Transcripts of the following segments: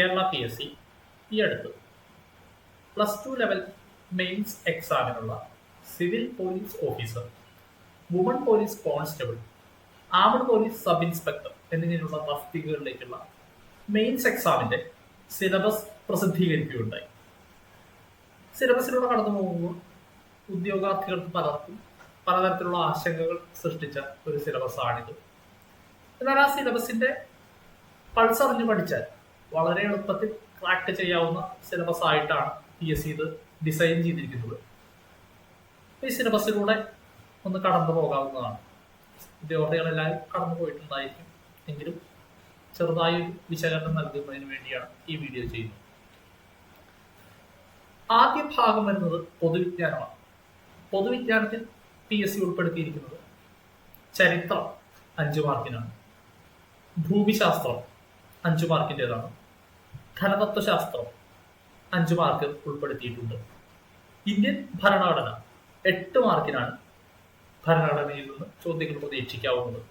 Kerala PSC ഈ അടുത്ത് +2 level mains എക്സാമിനുള്ള civil police officer, woman police constable, armed police sub inspector എന്നിങ്ങനെയുള്ള തസ്തികകളിലേക്കുള്ള മെയിൻസ് എക്സാമിന്റെ സിലബസ് പ്രസിദ്ധീകരിക്കുകയുണ്ടായി. സിലബസിലൂടെ കടന്നു പോകുമ്പോൾ ഉദ്യോഗാർത്ഥികൾക്ക് പലർക്കും പലതരത്തിലുള്ള ആശങ്കകൾ സൃഷ്ടിച്ച ഒരു സിലബസ് ആണിത്. എന്നാൽ ആ സിലബസിന്റെ പൾസ് അറിഞ്ഞു പഠിച്ചാൽ വളരെ എളുപ്പത്തിൽ ക്രാക്ക് ചെയ്യാവുന്ന സിലബസ് ആയിട്ടാണ് PSC ഇത് ഡിസൈൻ ചെയ്തിരിക്കുന്നത്. ഈ സിലബസിലൂടെ ഒന്ന് കടന്നു പോകാവുന്നതാണ്. ഉദ്യോഗാർത്ഥികളെല്ലാവരും കടന്നു പോയിട്ടുണ്ടായിരിക്കും, എങ്കിലും ചെറുതായി വിശകലനം നൽകുന്നതിന് വേണ്ടിയാണ് ഈ വീഡിയോ ചെയ്യുന്നത്. ആദ്യ ഭാഗം വരുന്നത് പൊതുവിജ്ഞാനമാണ്. പൊതുവിജ്ഞാനത്തിൽ PSC ഉൾപ്പെടുത്തിയിരിക്കുന്നത് ചരിത്രം 5 മാർക്കിനാണ്, ഭൂമിശാസ്ത്രം 5 മാർക്കിൻ്റെതാണ്, ധനതത്വശാസ്ത്രം 5 മാർക്ക് ഉൾപ്പെടുത്തിയിട്ടുണ്ട്. ഇന്ത്യൻ ഭരണഘടന 8 മാർക്കിനാണ് ഭരണഘടനയിൽ നിന്ന് ചോദ്യങ്ങൾ പ്രതീക്ഷിക്കാവുന്നത്.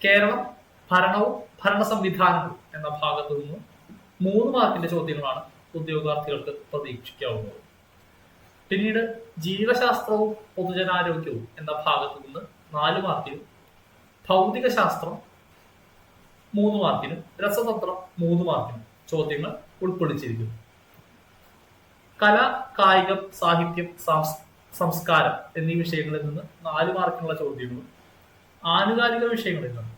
കേരളം ഭരണവും ഭരണ സംവിധാനവും എന്ന ഭാഗത്തു നിന്ന് 3 മാർക്കിന്റെ ചോദ്യങ്ങളാണ് ഉദ്യോഗാർത്ഥികൾക്ക് പ്രതീക്ഷിക്കാവുന്നത്. പിന്നീട് ജീവശാസ്ത്രവും പൊതുജനാരോഗ്യവും എന്ന ഭാഗത്തു നിന്ന് 4 മാർക്കിനും, ഭൗതിക ശാസ്ത്രം 3 മാർക്കിനും, രസതന്ത്രം 3 മാർക്കിനും ചോദ്യങ്ങൾ ഉൾക്കൊള്ളിച്ചിരിക്കുന്നു. കല, കായികം, സാഹിത്യം, സംസ്കാരം എന്നീ വിഷയങ്ങളിൽ നിന്ന് 4 മാർക്കിനുള്ള ചോദ്യങ്ങളും, ആനുകാലിക വിഷയങ്ങളിൽ നിന്ന്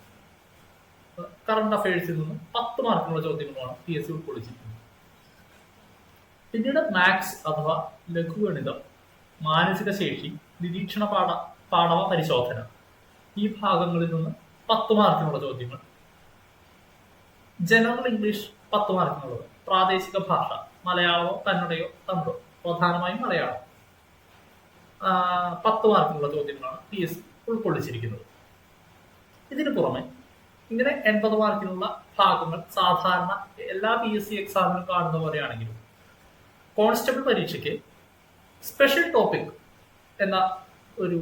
കറണ്ട് അഫയേഴ്സിൽ നിന്ന് 10 മാർക്കിനുള്ള ചോദ്യങ്ങളുമാണ് PSC ഉൾക്കൊള്ളിച്ചിരിക്കുന്നത്. പിന്നീട് മാത്സ് അഥവാ ലഘുഗണിതം, മാനസിക ശേഷി, നിരീക്ഷണ പാഠവ പരിശോധന ഈ ഭാഗങ്ങളിൽ നിന്ന് 10 മാർക്കിനുള്ള ചോദ്യങ്ങൾ, ജനറൽ ഇംഗ്ലീഷ് 10 മാർക്കിനുള്ളത്, പ്രാദേശിക ഭാഷ മലയാളമോ കന്നഡയോ തമിഴോ, പ്രധാനമായും മലയാളം 10 മാർക്കിനുള്ള ചോദ്യങ്ങളാണ് PSC ഉൾക്കൊള്ളിച്ചിരിക്കുന്നത്. ഇതിനു പുറമെ ഇങ്ങനെ 80 മാർക്കിനുള്ള ഭാഗങ്ങൾ സാധാരണ എല്ലാ PSC എക്സാമിനും കാണുന്ന പോലെയാണെങ്കിലും കോൺസ്റ്റബിൾ പരീക്ഷയ്ക്ക് സ്പെഷ്യൽ ടോപ്പിക് എന്ന ഒരു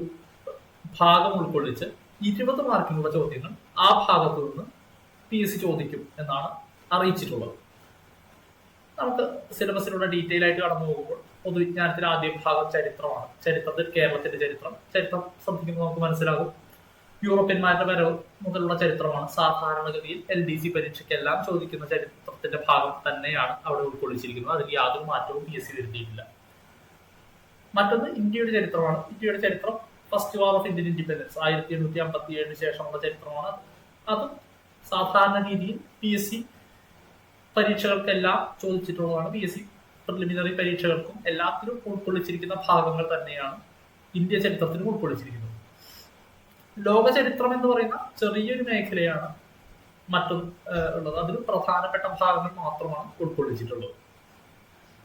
ഭാഗം ഉൾക്കൊള്ളിച്ച് 20 മാർക്കിനുള്ള ചോദ്യങ്ങൾ ആ ഭാഗത്തു നിന്ന് PSC ചോദിക്കും എന്നാണ് അറിയിച്ചിട്ടുള്ളത്. നമുക്ക് സിലബസിലൂടെ ഡീറ്റെയിൽ ആയിട്ട് കടന്നു പോകുമ്പോൾ പൊതുവിജ്ഞാനത്തിലെ ആദ്യ ഭാഗം ചരിത്രമാണ്. ചരിത്രത്തിൽ കേരളത്തിന്റെ ചരിത്രം ശ്രദ്ധിക്കുമ്പോൾ നമുക്ക് മനസ്സിലാകും യൂറോപ്യന്മാരുടെ വരവ് മുതലുള്ള ചരിത്രമാണ്. സാധാരണഗതിയിൽ LDC പരീക്ഷയ്ക്കെല്ലാം ചോദിക്കുന്ന ചരിത്രത്തിന്റെ ഭാഗം തന്നെയാണ് അവിടെ ഉൾക്കൊള്ളിച്ചിരിക്കുന്നത്. അതിൽ യാതൊരു മാറ്റവും PSC വരുത്തിയിട്ടില്ല. മറ്റൊന്ന് ഇന്ത്യയുടെ ചരിത്രമാണ്. ഇന്ത്യയുടെ ചരിത്രം first war of Indian independence 1857 ശേഷമുള്ള ചരിത്രമാണ്. അതും സാധാരണ രീതിയിൽ PSC പരീക്ഷകൾക്കെല്ലാം ചോദിച്ചിട്ടുള്ളതാണ്. PSC പ്രിലിമിനറി പരീക്ഷകൾക്കും എല്ലാത്തിനും ഉൾക്കൊള്ളിച്ചിരിക്കുന്ന ഭാഗങ്ങൾ തന്നെയാണ് ഇന്ത്യ ചരിത്രത്തിനും ഉൾക്കൊള്ളിച്ചിരിക്കുന്നത്. ലോക ചരിത്രം എന്ന് പറയുന്ന ചെറിയൊരു മേഖലയാണ് ഉള്ളത്. അതിൽ പ്രധാനപ്പെട്ട ഭാഗങ്ങൾ മാത്രമാണ് ഉൾക്കൊള്ളിച്ചിട്ടുള്ളത്.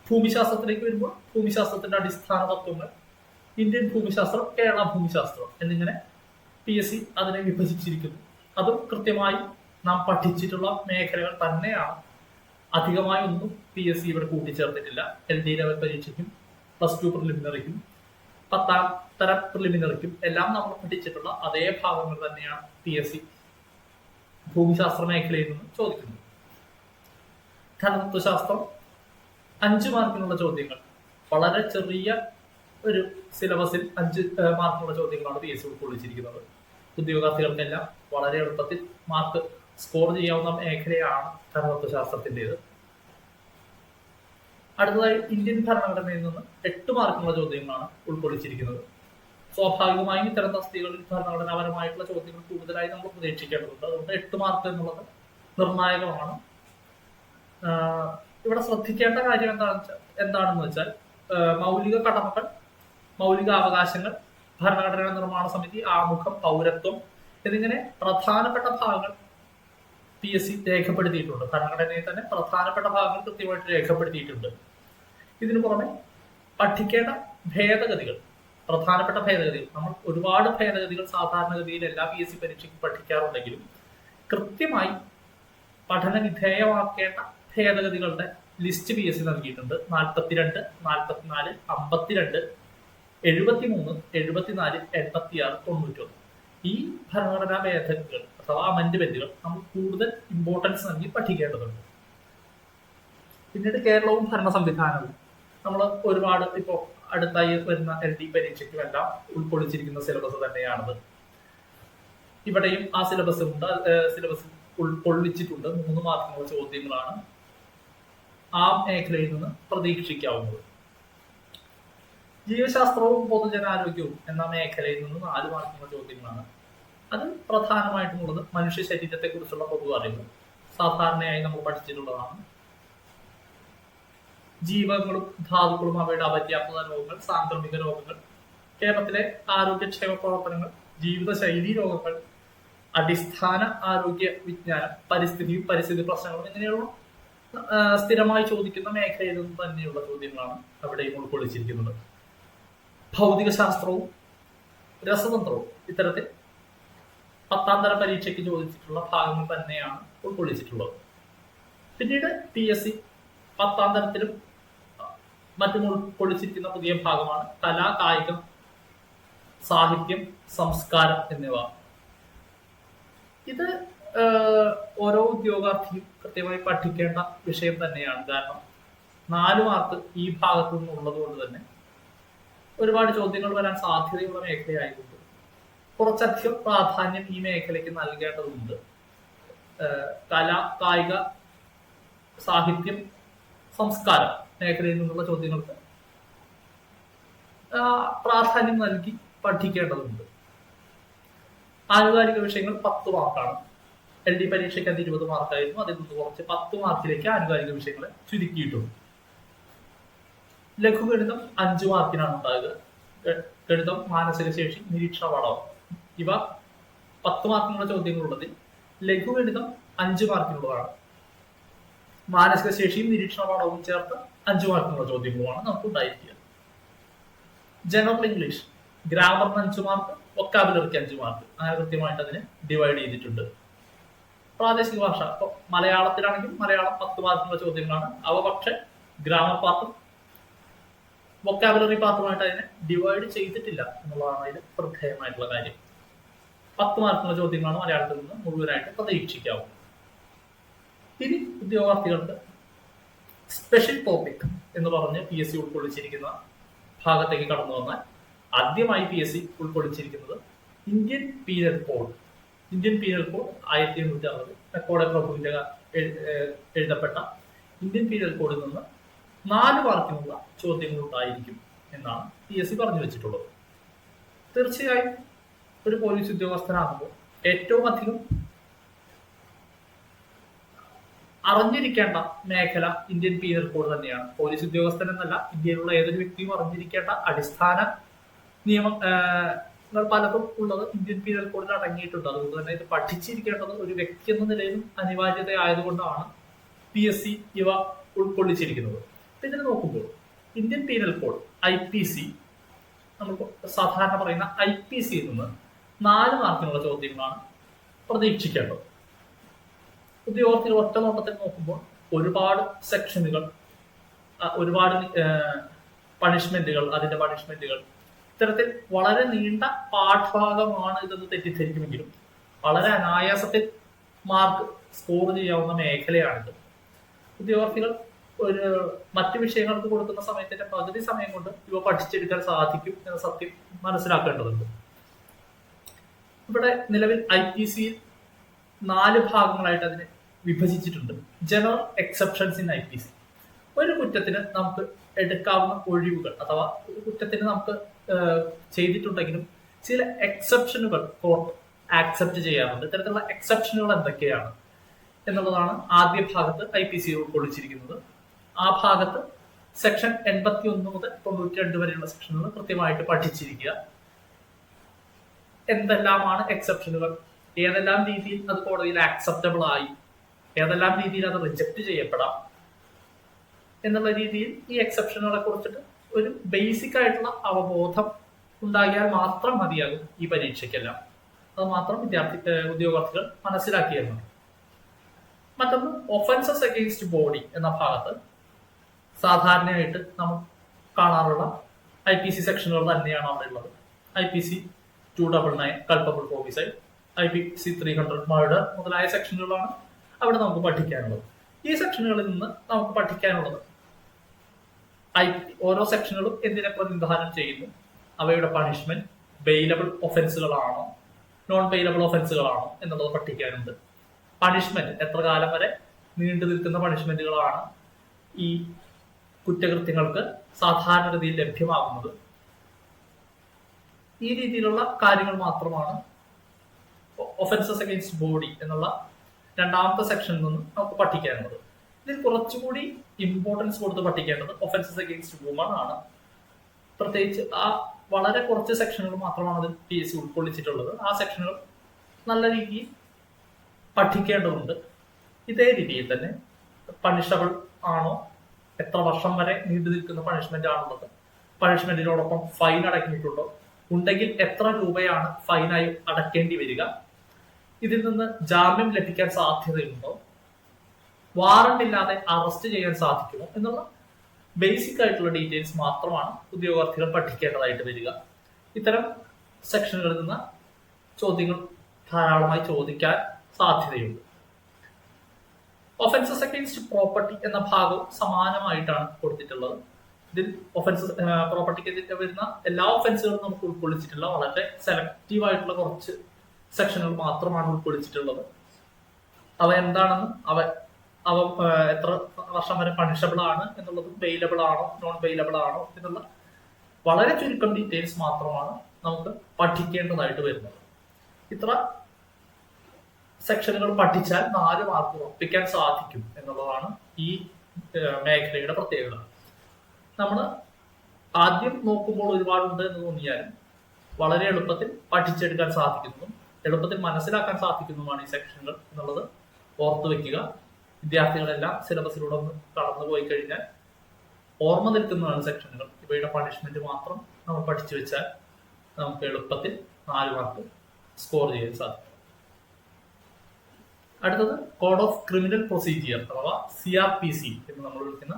ഭൂമിശാസ്ത്രത്തിലേക്ക് വരുമ്പോൾ ഭൂമിശാസ്ത്രത്തിന്റെ അടിസ്ഥാന തത്വങ്ങൾ, ഇന്ത്യൻ ഭൂമിശാസ്ത്രം, കേരള ഭൂമിശാസ്ത്രം എന്നിങ്ങനെ PSC അതിനെ വിഭജിച്ചിരിക്കുന്നു. അതും കൃത്യമായി നാം പഠിച്ചിട്ടുള്ള മേഖലകൾ തന്നെയാണ്. അധികമായി ഒന്നും PSC ഇവിടെ കൂട്ടിച്ചേർത്തിട്ടില്ല. LD ലെവൽ പരീക്ഷയ്ക്കും +2 പ്രിലിമിനറിക്കും 10ാം തരം പ്രിലിമിനറിക്കും എല്ലാം നമ്മൾ പഠിച്ചിട്ടുള്ള അതേ ഭാഗങ്ങൾ തന്നെയാണ് PSC ഭൂമിശാസ്ത്ര മേഖലയിൽ നിന്ന് ചോദിക്കുന്നത്. ധനതത്വശാസ്ത്രം 5 മാർക്കിനുള്ള ചോദ്യങ്ങൾ, വളരെ ചെറിയ ഒരു സിലബസിൽ 5 മാർക്കിനുള്ള ചോദ്യങ്ങളാണ് PSC ഉൾക്കൊള്ളിച്ചിരിക്കുന്നത്. ഉദ്യോഗാർത്ഥികൾക്കെല്ലാം വളരെ എളുപ്പത്തിൽ മാർക്ക് സ്കോർ ചെയ്യാവുന്ന മേഖലയാണ് ധനതത്വശാസ്ത്രത്തിൻ്റെത്. അടുത്തതായി ഇന്ത്യൻ ഭരണഘടനയിൽ നിന്ന് 8 മാർക്കിനുള്ള ചോദ്യങ്ങളാണ് ഉൾക്കൊള്ളിച്ചിരിക്കുന്നത്. സ്വാഭാവികമായും ഇത്തരം തസ്തികകളിൽ ഭരണഘടനാപരമായിട്ടുള്ള ചോദ്യങ്ങൾ കൂടുതലായി നമ്മൾ പ്രതീക്ഷിക്കേണ്ടതുണ്ട്. അതുകൊണ്ട് 8 മാർക്ക് എന്നുള്ളത് നിർണായകമാണ്. ഇവിടെ ശ്രദ്ധിക്കേണ്ട കാര്യം എന്താണെന്ന് വെച്ചാൽ മൗലിക കടമകൾ, മൗലിക അവകാശങ്ങൾ, ഭരണഘടനാ നിർമ്മാണ സമിതി, ആമുഖം, പൗരത്വം എന്നിങ്ങനെ പ്രധാനപ്പെട്ട ഭാഗങ്ങൾ PSC രേഖപ്പെടുത്തിയിട്ടുണ്ട്. ഭരണഘടനയിൽ തന്നെ പ്രധാനപ്പെട്ട ഭാഗങ്ങൾ കൃത്യമായിട്ട് രേഖപ്പെടുത്തിയിട്ടുണ്ട്. ഇതിനു പുറമെ പഠിക്കേണ്ട ഭേദഗതികൾ, പ്രധാനപ്പെട്ട ഭേദഗതികൾ, നമ്മൾ ഒരുപാട് ഭേദഗതികൾ സാധാരണഗതിയിൽ എല്ലാ PSC പരീക്ഷയ്ക്ക് പഠിക്കാറുണ്ടെങ്കിലും കൃത്യമായി പഠന വിധേയമാക്കേണ്ട ഭേദഗതികളുടെ ലിസ്റ്റ് PSC നൽകിയിട്ടുണ്ട്. 42, 44, 52, 73, 74, 86, 91 ഈ ഭരണഘടനാ ഭേദഗതികൾ അഥവാ അമെന്റ്മെന്റുകൾ നമ്മൾ കൂടുതൽ ഇമ്പോർട്ടൻസ് നൽകി പഠിക്കേണ്ടതുണ്ട്. പിന്നീട് കേരളവും ഭരണ സംവിധാനവും നമ്മൾ ഒരുപാട് ഇപ്പോൾ അടുത്തായി വരുന്ന LD പരീക്ഷയ്ക്കും എല്ലാം ഉൾക്കൊള്ളിച്ചിരിക്കുന്ന സിലബസ് തന്നെയാണത്. ഇവിടെയും ആ സിലബസ് ഉണ്ട്. സിലബസ് ഉൾക്കൊള്ളിച്ചിട്ടുണ്ട്. 3 മാർക്കിനുള്ള ചോദ്യങ്ങളാണ് ആ മേഖലയിൽ നിന്ന് പ്രതീക്ഷിക്കാവുന്നത്. ജീവശാസ്ത്രവും പൊതുജനാരോഗ്യവും എന്ന മേഖലയിൽ നിന്ന് 4 മാർക്കിനുള്ള ചോദ്യങ്ങളാണ്. അത് പ്രധാനമായിട്ടുമുള്ളത് മനുഷ്യ ശരീരത്തെ കുറിച്ചുള്ള പൊതു അറിവ്, സാധാരണയായി നമ്മൾ പഠിച്ചിട്ടുള്ളതാണ്. ജീവകങ്ങളും ധാതുക്കളും അവയുടെ അപര്യാപ്തത രോഗങ്ങൾ, സാംക്രമിക രോഗങ്ങൾ, കേരളത്തിലെ ആരോഗ്യക്ഷേമ പ്രവർത്തനങ്ങൾ, ജീവിതശൈലി രോഗങ്ങൾ, അടിസ്ഥാന ആരോഗ്യ വിജ്ഞാനം, പരിസ്ഥിതിയും പരിസ്ഥിതി പ്രശ്നങ്ങളും ഇങ്ങനെയുള്ള സ്ഥിരമായി ചോദിക്കുന്ന മേഖലയിൽ നിന്ന് തന്നെയുള്ള ചോദ്യങ്ങളാണ് അവിടെയും ഉൾക്കൊള്ളിച്ചിരിക്കുന്നത്. ഭൗതിക ശാസ്ത്രവും രസതന്ത്രവും ഇത്തരത്തിൽ 10ാം തര പരീക്ഷയ്ക്ക് ചോദിച്ചിട്ടുള്ള ഭാഗങ്ങൾ തന്നെയാണ് ഉൾക്കൊള്ളിച്ചിട്ടുള്ളത്. പിന്നീട് PSC 10ാം തരത്തിലും മറ്റും ഉൾക്കൊള്ളിച്ചിരിക്കുന്ന പുതിയ ഭാഗമാണ് കല, കായികം, സാഹിത്യം, സംസ്കാരം എന്നിവ. ഇത് ഓരോ ഉദ്യോഗാർത്ഥിയും കൃത്യമായി പഠിക്കേണ്ട വിഷയം തന്നെയാണ്. കാരണം 4 മാർക്ക് ഈ ഭാഗത്തു നിന്നുള്ളത് കൊണ്ട് തന്നെ ഒരുപാട് ചോദ്യങ്ങൾ വരാൻ സാധ്യതയുള്ള മേഖലയായതുകൊണ്ട് കുറച്ചധികം പ്രാധാന്യം ഈ മേഖലയ്ക്ക് നൽകേണ്ടതുണ്ട്. കല, കായിക, സാഹിത്യം, സംസ്കാരം മേഖലയിൽ നിന്നുള്ള ചോദ്യങ്ങൾക്ക് പ്രാധാന്യം നൽകി പഠിക്കേണ്ടതുണ്ട്. ആനുകാലിക വിഷയങ്ങൾ 10 മാർക്കാണ്. LD പരീക്ഷയ്ക്ക് അത് 20 മാർക്കായിരുന്നു. അതിൽ നിന്ന് കുറച്ച് 10 മാർക്കിലേക്ക് ആനുകാലിക വിഷയങ്ങളെ ചുരുക്കിയിട്ടുണ്ട്. ലഘുഗണിതം 5 മാർക്കിനാണ് ഉണ്ടായത്. ഗണിതം, മാനസിക ശേഷി, നിരീക്ഷണ പാഠം ഇവ 10 മാർക്കിനുള്ള ചോദ്യങ്ങളുള്ളതിൽ ലഘുഗണിതം 5 മാർക്കിനുള്ളതാണ്. മാനസിക ശേഷിയും നിരീക്ഷണ പാഠവും ചേർത്ത് 5 മാർക്കിനുള്ള ചോദ്യങ്ങളുമാണ് നമുക്ക് ഉണ്ടായിരിക്കുക. ജനറൽ ഇംഗ്ലീഷ്, ഗ്രാമറിന് 5 മാർക്ക്, വൊക്കാബുലറിക്ക് 5 മാർക്ക്, അങ്ങനെ കൃത്യമായിട്ട് അതിനെ ഡിവൈഡ് ചെയ്തിട്ടുണ്ട്. പ്രാദേശിക ഭാഷ, ഇപ്പൊ മലയാളത്തിലാണെങ്കിൽ മലയാളം 10 മാർക്കിനുള്ള ചോദ്യങ്ങളാണ്. അവ പക്ഷെ ഗ്രാമർ പാർട്ടും വൊക്കാബുലറി പാർട്ടുമായിട്ട് അതിനെ ഡിവൈഡ് ചെയ്തിട്ടില്ല എന്നുള്ളതാണ് അതിൽ ശ്രദ്ധേയമായിട്ടുള്ള കാര്യം. 10 മാർക്കിനുള്ള ചോദ്യങ്ങളാണ് മലയാളത്തിൽ നിന്ന് മുഴുവനായിട്ട് പ്രതീക്ഷിക്കാവുന്നത്. ഇനി ഉദ്യോഗാർത്ഥികൾക്ക് സ്പെഷ്യൽ ടോപ്പിക് എന്ന് പറഞ്ഞ് PSC ഉൾക്കൊള്ളിച്ചിരിക്കുന്ന ഭാഗത്തേക്ക് കടന്നു വന്നാൽ ആദ്യമായി PSC ഉൾക്കൊള്ളിച്ചിരിക്കുന്നത് Indian penal code. Indian penal code 1860 മെക്കോഡെ പ്രഭുവിന്റെ എഴുതപ്പെട്ട ഇന്ത്യൻ പീനൽ കോഡിൽ നിന്ന് 4 മാർക്കിനുള്ള ചോദ്യങ്ങൾ ഉണ്ടായിരിക്കും എന്നാണ് PSC പറഞ്ഞു വെച്ചിട്ടുള്ളത്. തീർച്ചയായും ഒരു പോലീസ് ഉദ്യോഗസ്ഥനാകുമ്പോൾ ഏറ്റവും അധികം അറിഞ്ഞിരിക്കേണ്ട മേഖല ഇന്ത്യൻ പീനൽ കോഡ് തന്നെയാണ്. പോലീസ് ഉദ്യോഗസ്ഥൻ എന്നല്ല, ഇന്ത്യയിലുള്ള ഏതൊരു വ്യക്തിയും അറിഞ്ഞിരിക്കേണ്ട അടിസ്ഥാന നിയമങ്ങൾ പലതും ഉള്ളത് ഇന്ത്യൻ പീനൽ കോഡിൽ അടങ്ങിയിട്ടുണ്ട്. അതുകൊണ്ട് തന്നെ ഇത് പഠിച്ചിരിക്കേണ്ടത് ഒരു വ്യക്തി എന്ന നിലയിലും അനിവാര്യത ആയതുകൊണ്ടാണ് PSC ഇവ ഉൾക്കൊള്ളിച്ചിരിക്കുന്നത്. ഇതിന് നോക്കുമ്പോൾ ഇന്ത്യൻ പീനൽ കോഡ് IPC, നമ്മൾ സാധാരണ പറയുന്ന IPC നിന്ന് 4 മാർക്കിനുള്ള ചോദ്യങ്ങളാണ് പ്രതീക്ഷിക്കേണ്ടത്. ഉദ്യോഗാർത്ഥികൾ ഒറ്റ നോട്ടത്തിൽ നോക്കുമ്പോൾ ഒരുപാട് സെക്ഷനുകൾ, ഒരുപാട് പണിഷ്മെന്റുകൾ, അതിന്റെ പണിഷ്മെന്റുകൾ, ഇത്തരത്തിൽ വളരെ നീണ്ട പാഠഭാഗമാണ് ഇതെന്ന് തെറ്റിദ്ധരിക്കുമെങ്കിലും വളരെ അനായാസത്തിൽ മാർക്ക് സ്കോർ ചെയ്യാവുന്ന മേഖലയാണിത്. ഉദ്യോഗാർത്ഥികൾ മറ്റു വിഷയങ്ങൾക്ക് കൊടുക്കുന്ന സമയത്തിന്റെ പകുതി സമയം കൊണ്ട് ഇവ പഠിച്ചെടുക്കാൻ സാധിക്കും എന്ന സത്യം മനസ്സിലാക്കേണ്ടതുണ്ട്. ഇവിടെ നിലവിൽ IPCയിൽ 4 ഭാഗങ്ങളായിട്ട് അതിനെ വിഭജിച്ചിട്ടുണ്ട്. General exceptions in IPC. ഒരു കുറ്റത്തിന് നമുക്ക് എടുക്കാവുന്ന ഒഴിവുകൾ, അഥവാ ഒരു കുറ്റത്തിന് നമുക്ക് ചെയ്തിട്ടുണ്ടെങ്കിലും ചില എക്സെപ്ഷനുകൾ കോർട്ട് ആക്സെപ്റ്റ് ചെയ്യാറുണ്ട്. ഇത്തരത്തിലുള്ള എക്സെപ്ഷനുകൾ എന്തൊക്കെയാണ് എന്നുള്ളതാണ് ആദ്യ ഭാഗത്ത് IPC ഉൾക്കൊള്ളിച്ചിരിക്കുന്നത്. ആ ഭാഗത്ത് സെക്ഷൻ 81 മുതൽ 92 വരെയുള്ള സെക്ഷനുകൾ കൃത്യമായിട്ട് പഠിച്ചിരിക്കുക. എന്തെല്ലാമാണ് എക്സെപ്ഷനുകൾ, ഏതെല്ലാം രീതിയിൽ അത് കോടതിയിൽ ആക്സെപ്റ്റബിൾ ആയി, ഏതെല്ലാം രീതിയിൽ അത് റിജക്ട് ചെയ്യപ്പെടാം എന്നുള്ള രീതിയിൽ ഈ എക്സെപ്ഷനുകളെ കുറിച്ചിട്ട് ഒരു ബേസിക് ആയിട്ടുള്ള അവബോധം ഉണ്ടാകിയാൽ മാത്രം മതിയാകും ഈ പരീക്ഷയ്ക്കെല്ലാം. അത് മാത്രം ഉദ്യോഗാർത്ഥികൾ മനസ്സിലാക്കിയിരുന്നു. മറ്റൊന്ന് ഒഫൻസസ് അഗെയിൻസ്റ്റ് ബോഡി എന്ന ഭാഗത്ത് സാധാരണയായിട്ട് നമ്മൾ കാണാറുള്ള IPC സെക്ഷനുകൾ തന്നെയാണ് അവിടെ ഉള്ളത്. IPC 299 culpable homicide, IPC 300 murder മുതലായ സെക്ഷനുകളാണ് അവിടെ നമുക്ക് പഠിക്കാനുള്ളത്. ഈ സെക്ഷനുകളിൽ നിന്ന് നമുക്ക് പഠിക്കാനുള്ളത് ഓരോ സെക്ഷനുകളും എന്തിനെ പ്രതിനിധാനം ചെയ്യുന്നു, അവയുടെ പണിഷ്മെന്റ് ബെയിലബിൾ ഒഫൻസുകളാണോ നോൺ ബെയിലബിൾ ഒഫൻസുകളാണോ എന്നുള്ളത് പഠിക്കാനുണ്ട്. പണിഷ്മെന്റ് എത്ര കാലം വരെ നീണ്ടു നിൽക്കുന്ന പണിഷ്മെന്റുകളാണ് ഈ കുറ്റകൃത്യങ്ങൾക്ക് സാധാരണഗതിയിൽ ലഭ്യമാകുന്നത്. ഈ രീതിയിലുള്ള കാര്യങ്ങൾ മാത്രമാണ് ഒഫൻസസ് അഗെയിൻസ്റ്റ് ബോഡി എന്നുള്ള രണ്ടാമത്തെ സെക്ഷനിൽ നിന്ന് നമുക്ക് പഠിക്കാനുള്ളത്. ഇതിൽ കുറച്ചുകൂടി ഇമ്പോർട്ടൻസ് കൊടുത്ത് പഠിക്കേണ്ടത് ഒഫൻസസ് അഗെയിൻസ്റ്റ് വുമൺ ആണ്. പ്രത്യേകിച്ച് ആ വളരെ കുറച്ച് സെക്ഷനുകൾ മാത്രമാണ് അതിൽ PSC ഉൾക്കൊള്ളിച്ചിട്ടുള്ളത്. ആ സെക്ഷനുകൾ നല്ല രീതിയിൽ പഠിക്കേണ്ടതുണ്ട്. ഇതേ രീതിയിൽ തന്നെ പണിഷബിൾ ആണോ, എത്ര വർഷം വരെ നീണ്ടു നിൽക്കുന്ന പണിഷ്മെന്റ് ആണുള്ളത്, പണിഷ്മെന്റിനോടൊപ്പം ഫൈൻ അടങ്ങിയിട്ടുണ്ടോ, ഉണ്ടെങ്കിൽ എത്ര രൂപയാണ് ഫൈനായി അടക്കേണ്ടി വരിക, ഇതിൽ നിന്ന് ജാമ്യം ലഭിക്കാൻ സാധ്യതയുണ്ടോ, വാറണ്ട് ഇല്ലാതെ അറസ്റ്റ് ചെയ്യാൻ സാധിക്കുമോ എന്നുള്ള ബേസിക് ആയിട്ടുള്ള ഡീറ്റെയിൽസ് മാത്രമാണ് ഉദ്യോഗാർത്ഥികൾ പഠിക്കേണ്ടതായിട്ട് വരിക. ഇത്തരം സെക്ഷനുകളിൽ നിന്ന് ചോദ്യങ്ങൾ ധാരാളമായി ചോദിക്കാൻ സാധ്യതയുണ്ട്. ഒഫൻസസ് അഗെയിൻസ്റ്റ് പ്രോപ്പർട്ടി എന്ന ഭാഗവും സമാനമായിട്ടാണ് കൊടുത്തിട്ടുള്ളത്. ഇതിൽ ഒഫൻസസ് പ്രോപ്പർട്ടിക്ക് വരുന്ന എല്ലാ ഒഫൻസുകളും നമുക്ക് ഉൾക്കൊള്ളിച്ചിട്ടില്ല. വളരെ സെലക്റ്റീവ് ആയിട്ടുള്ള കുറച്ച് സെക്ഷനുകൾ മാത്രമാണ് ഉൾക്കൊള്ളിച്ചിട്ടുള്ളത്. അവ എന്താണെന്നും അവ എത്ര വർഷം വരെ പണിഷബിൾ ആണ് എന്നുള്ളതും ബെയിലബിൾ ആണോ നോൺ ബെയിലബിൾ ആണോ എന്നുള്ള വളരെ ചുരുക്കം ഡീറ്റെയിൽസ് മാത്രമാണ് നമുക്ക് പഠിക്കേണ്ടതായിട്ട് വരുന്നത്. ഇത്ര സെക്ഷനുകൾ പഠിച്ചാൽ 4 മാർക്ക് ഉറപ്പിക്കാൻ സാധിക്കും എന്നുള്ളതാണ് ഈ മേഖലയുടെ പ്രത്യേകത. നമ്മൾ ആദ്യം നോക്കുമ്പോൾ ഒരുപാടുണ്ട് എന്ന് തോന്നിയാലും വളരെ എളുപ്പത്തിൽ പഠിച്ചെടുക്കാൻ സാധിക്കുന്നതും എളുപ്പത്തിൽ മനസ്സിലാക്കാൻ സാധിക്കുന്നതുമാണ് ഈ സെക്ഷനുകൾ എന്നുള്ളത് ഓർത്തു വെക്കുക. വിദ്യാർത്ഥികളെല്ലാം സിലബസിലൂടെ ഒന്ന് കടന്നു പോയി കഴിഞ്ഞാൽ ഓർമ്മ നിൽക്കുന്നതാണ് സെക്ഷനുകൾ. ഇവയുടെ പണിഷ്മെന്റ് മാത്രം നമ്മൾ പഠിച്ചു വെച്ചാൽ നമുക്ക് എളുപ്പത്തിൽ 4 മാർക്ക് സ്കോർ ചെയ്യാൻ സാധിക്കും. അടുത്തത് കോഡ് ഓഫ് ക്രിമിനൽ പ്രൊസീജിയർ അഥവാ CRPC എന്ന് നമ്മൾ വിളിക്കുന്ന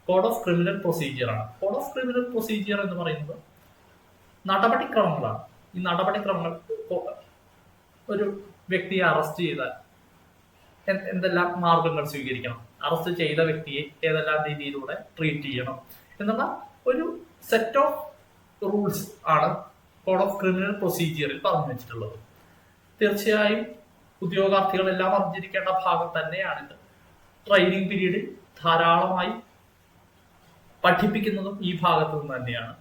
കോഡ് ഓഫ് ക്രിമിനൽ പ്രൊസീജിയർ ആണ്. കോഡ് ഓഫ് ക്രിമിനൽ പ്രൊസീജിയർ എന്ന് പറയുന്നത് നടപടിക്രമങ്ങളാണ്. ഈ നടപടിക്രമങ്ങൾ ഒരു വ്യക്തിയെ അറസ്റ്റ് ചെയ്താൽ എന്തെല്ലാം മാർഗങ്ങൾ സ്വീകരിക്കണം, അറസ്റ്റ് ചെയ്ത വ്യക്തിയെ ഏതെല്ലാം രീതിയിലൂടെ ട്രീറ്റ് ചെയ്യണം എന്നുള്ള ഒരു സെറ്റ് ഓഫ് റൂൾസ് ആണ് കോഡ് ഓഫ് ക്രിമിനൽ പ്രൊസീജിയറിൽ പറഞ്ഞു വെച്ചിട്ടുള്ളത്. തീർച്ചയായും ഉദ്യോഗാർത്ഥികളെല്ലാം അറിഞ്ഞിരിക്കേണ്ട ഭാഗം തന്നെയാണിത്. ട്രെയിനിങ് പീരീഡിൽ ധാരാളമായി പഠിപ്പിക്കുന്നതും ഈ ഭാഗത്തു നിന്ന് തന്നെയാണ്.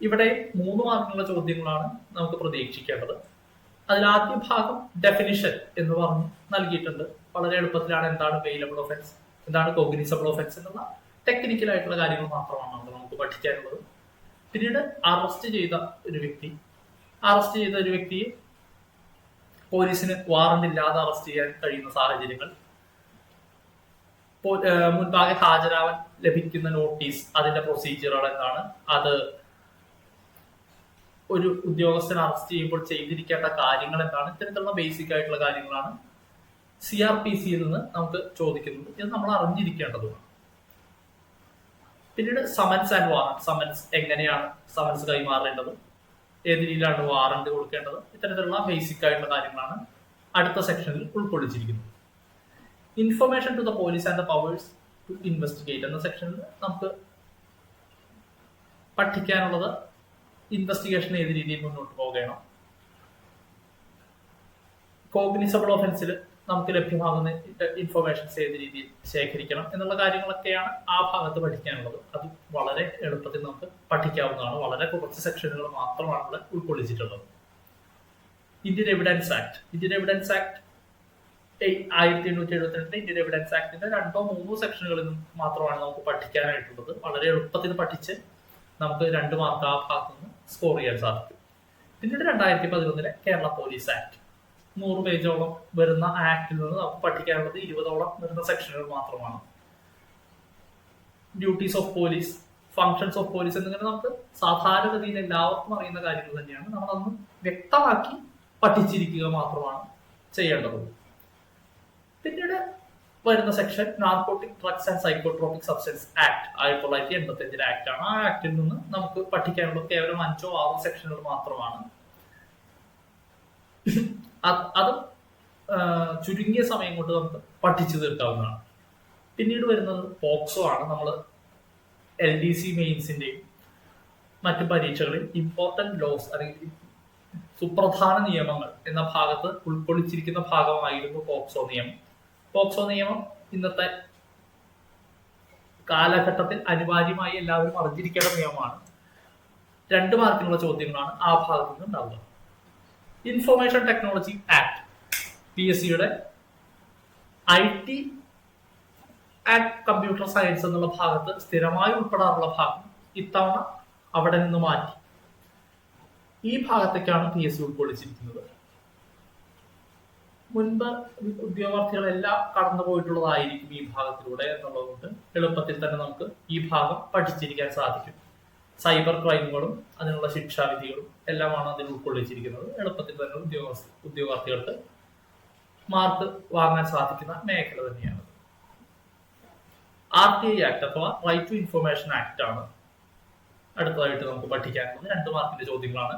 ഇവിടെ 3 മാർക്കുള്ള ചോദ്യങ്ങളാണ് നമുക്ക് പ്രതീക്ഷിക്കേണ്ടത്. അതിൽ ആദ്യ ഭാഗം ഡെഫിനിഷൻ എന്ന് പറഞ്ഞ് നൽകിയിട്ടുണ്ട്. വളരെ എളുപ്പത്തിലാണ് എന്താണ് ബെയിലബിൾ ഒഫൻസ്, എന്താണ് കോഗ്നിസബിൾ ഒഫൻസ് എന്നുള്ള ടെക്നിക്കൽ ആയിട്ടുള്ള കാര്യങ്ങൾ മാത്രമാണ് നമുക്ക് പഠിക്കാനുള്ളത്. പിന്നീട് അറസ്റ്റ് ചെയ്ത ഒരു വ്യക്തിയെ പോലീസിന് വാറണ്ട് ഇല്ലാതെ അറസ്റ്റ് ചെയ്യാൻ കഴിയുന്ന സാഹചര്യങ്ങൾ, മുൻപാകെ ഹാജരാവാൻ ലഭിക്കുന്ന നോട്ടീസ്, അതിന്റെ പ്രൊസീജിയറുകൾ എന്താണ്, അത് ഒരു ഉദ്യോഗസ്ഥനെ അറസ്റ്റ് ചെയ്യുമ്പോൾ ചെയ്തിരിക്കേണ്ട കാര്യങ്ങൾ എന്താണ്, ഇത്തരത്തിലുള്ള ബേസിക് ആയിട്ടുള്ള കാര്യങ്ങളാണ് CRPCയിൽ നിന്ന് നമുക്ക് ചോദിക്കുന്നത്. ഇത് നമ്മൾ അറിഞ്ഞിരിക്കേണ്ടതുമാണ്. പിന്നീട് സമൻസ് ആൻഡ് വാറണ്ട്, സമൻസ് എങ്ങനെയാണ് സമൻസ് കൈമാറേണ്ടത്, ഏത് രീതിയിലാണ് വാറണ്ട് കൊടുക്കേണ്ടത്, ഇത്തരത്തിലുള്ള ബേസിക് ആയിട്ടുള്ള കാര്യങ്ങളാണ് അടുത്ത സെക്ഷനിൽ ഉൾക്കൊള്ളിച്ചിരിക്കുന്നത്. Information to the police and the powers to investigate എന്ന സെക്ഷനിൽ നമുക്ക് പഠിക്കാനുള്ളത് ഇൻവെസ്റ്റിഗേഷൻ ഏത് രീതിയിൽ മുന്നോട്ട് പോകണം, കോഗ്നിസബിൾ ഒഫൻസിൽ നമുക്ക് ലഭ്യമാകുന്ന ഇൻഫർമേഷൻസ് ഏത് രീതിയിൽ ശേഖരിക്കണം എന്നുള്ള കാര്യങ്ങളൊക്കെയാണ് ആ ഭാഗത്ത് പഠിക്കാനുള്ളത്. അത് വളരെ എളുപ്പത്തിൽ നമുക്ക് പഠിക്കാവുന്നതാണ്. വളരെ കുറച്ച് സെക്ഷനുകൾ മാത്രമാണ് ഇവിടെ ഉൾക്കൊള്ളിച്ചിട്ടുള്ളത്. Indian evidence act 1872 Indian evidence ആക്ടിന്റെ 2-3 സെക്ഷനുകളിൽ മാത്രമാണ് നമുക്ക് പഠിക്കാനായിട്ടുള്ളത്. വളരെ എളുപ്പത്തിൽ പഠിച്ച് നമുക്ക് 2 മാർക്ക് ആ ഭാഗത്ത് നിന്ന് സ്കോർ ചെയ്യാൻ സാധിക്കും. പിന്നീട് 2011 കേരള പോലീസ് ആക്ട് 100 പേജോളം വരുന്ന ആക്ടിൽ നിന്ന് നമുക്ക് പഠിക്കാനുള്ളത് 20ഓളം വരുന്ന സെക്ഷനുകൾ മാത്രമാണ്. Duties of police, functions of police എന്നിങ്ങനെ നമുക്ക് സാധാരണഗതിയിൽ എല്ലാവർക്കും അറിയുന്ന കാര്യങ്ങൾ തന്നെയാണ്. നമ്മളതൊന്ന് വ്യക്തമാക്കി പഠിച്ചിരിക്കുക മാത്രമാണ് ചെയ്യേണ്ടത്. പിന്നീട് വരുന്ന section narcotic drugs and psychotropic substance act 1985 act ആണ്. ആ ആക്ടിൽ നിന്ന് നമുക്ക് പഠിക്കാനുള്ളത് കേവലം 5-6 സെക്ഷനുകൾ മാത്രമാണ്. അത് ചുരുങ്ങിയ സമയം കൊണ്ട് നമുക്ക് പഠിച്ചു തീർക്കാവുന്നതാണ്. പിന്നീട് വരുന്നത് പോക്സോ ആണ്. നമ്മൾ LDC മെയിൻസിന്റെയും മറ്റു പരീക്ഷകളിൽ ഇമ്പോർട്ടന്റ് ലോസ് അല്ലെങ്കിൽ സുപ്രധാന നിയമങ്ങൾ എന്ന ഭാഗത്ത് ഉൾക്കൊള്ളിച്ചിരിക്കുന്ന ഭാഗമായിരുന്നു പോക്സോ നിയമം. പോക്സോ നിയമം ഇന്നത്തെ കാലഘട്ടത്തിൽ അനിവാര്യമായി എല്ലാവരും അറിഞ്ഞിരിക്കേണ്ട നിയമമാണ്. 2 മാർക്കിനുള്ള ചോദ്യങ്ങളാണ് ആ ഭാഗത്ത് നിന്ന് ഉണ്ടാവുക. ഇൻഫർമേഷൻ ടെക്നോളജി ആക്ട്, PSCയുടെ IT ആൻഡ് കമ്പ്യൂട്ടർ സയൻസ് എന്നുള്ള ഭാഗത്ത് സ്ഥിരമായി ഉൾപ്പെടാറുള്ള ഭാഗം ഇത്തവണ അവിടെ നിന്ന് മാറ്റി ഈ ഭാഗത്തേക്കാണ് PSC ഉൾക്കൊള്ളിച്ചിരിക്കുന്നത്. മുൻപ് ഉദ്യോഗാർത്ഥികളെല്ലാം കടന്നു പോയിട്ടുള്ളതായിരിക്കും ഈ ഭാഗത്തിലൂടെ എന്നുള്ളതുകൊണ്ട് എളുപ്പത്തിൽ തന്നെ നമുക്ക് ഈ ഭാഗം പഠിച്ചിരിക്കാൻ സാധിക്കും. സൈബർ ക്രൈമുകളും അതിനുള്ള ശിക്ഷാവിധികളും എല്ലാമാണ് അതിൽ ഉൾക്കൊള്ളിച്ചിരിക്കുന്നത്. എളുപ്പത്തിൽ തന്നെ ഉദ്യോഗാർത്ഥികൾക്ക് മാർക്ക് വാങ്ങാൻ സാധിക്കുന്ന മേഖല തന്നെയാണ്. RTI ആക്ട് അഥവാ റൈറ്റ് ടു ഇൻഫർമേഷൻ ആക്ട് ആണ് അടുത്തതായിട്ട് നമുക്ക് പഠിക്കാനുള്ളത്. 2 മാർക്കിന്റെ ചോദ്യങ്ങളാണ്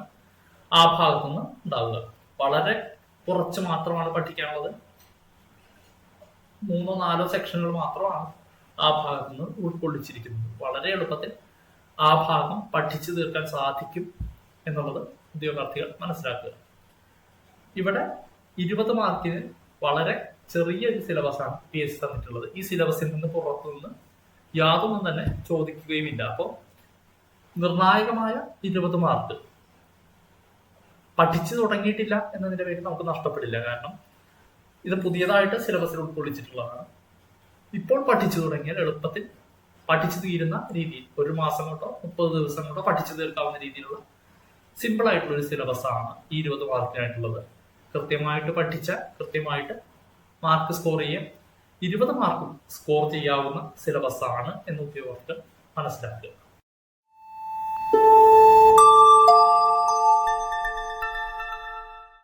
ആ ഭാഗത്തു നിന്ന് ഉണ്ടാവുക. വളരെ കുറച്ച് മാത്രമാണ് പഠിക്കാനുള്ളത്. 3-4 സെക്ഷനുകൾ മാത്രമാണ് ആ ഭാഗത്തു നിന്ന് ഉൾക്കൊള്ളിച്ചിരിക്കുന്നത്. വളരെ എളുപ്പത്തിൽ ആ ഭാഗം പഠിച്ചു തീർക്കാൻ സാധിക്കും എന്നുള്ളത് ഉദ്യോഗാർത്ഥികൾ മനസ്സിലാക്കുക. ഇവിടെ 20 മാർക്കിന് വളരെ ചെറിയൊരു സിലബസാണ് PSC തന്നിട്ടുള്ളത്. ഈ സിലബസിൽ നിന്ന് പുറത്തു നിന്ന് യാതൊന്നും തന്നെ ചോദിക്കുകയുമില്ല. അപ്പോൾ നിർണായകമായ 20 മാർക്ക് പഠിച്ചു തുടങ്ങിയിട്ടില്ല എന്നതിന്റെ പേരിൽ നമുക്ക് നഷ്ടപ്പെടില്ല. കാരണം ഇത് പുതിയതായിട്ട് സിലബസിൽ ഉൾക്കൊള്ളിച്ചിട്ടുള്ളതാണ്. ഇപ്പോൾ പഠിച്ചു തുടങ്ങിയാൽ എളുപ്പത്തിൽ പഠിച്ചു തീരുന്ന രീതിയിൽ 1 മാസം കൊണ്ടോ 30 ദിവസം കൊണ്ടോ പഠിച്ചു തീർക്കാവുന്ന രീതിയിലുള്ള സിമ്പിൾ ആയിട്ടുള്ള ഒരു സിലബസ് ആണ് ഈ 20 മാർക്കിനായിട്ടുള്ളത്. കൃത്യമായിട്ട് പഠിച്ച കൃത്യമായിട്ട് മാർക്ക് സ്കോർ ചെയ്യാൻ 20 മാർക്കും സ്കോർ ചെയ്യാവുന്ന സിലബസ് ആണ് എന്ന് ഉദ്യോഗസ്ഥർ മനസ്സിലാക്കുക.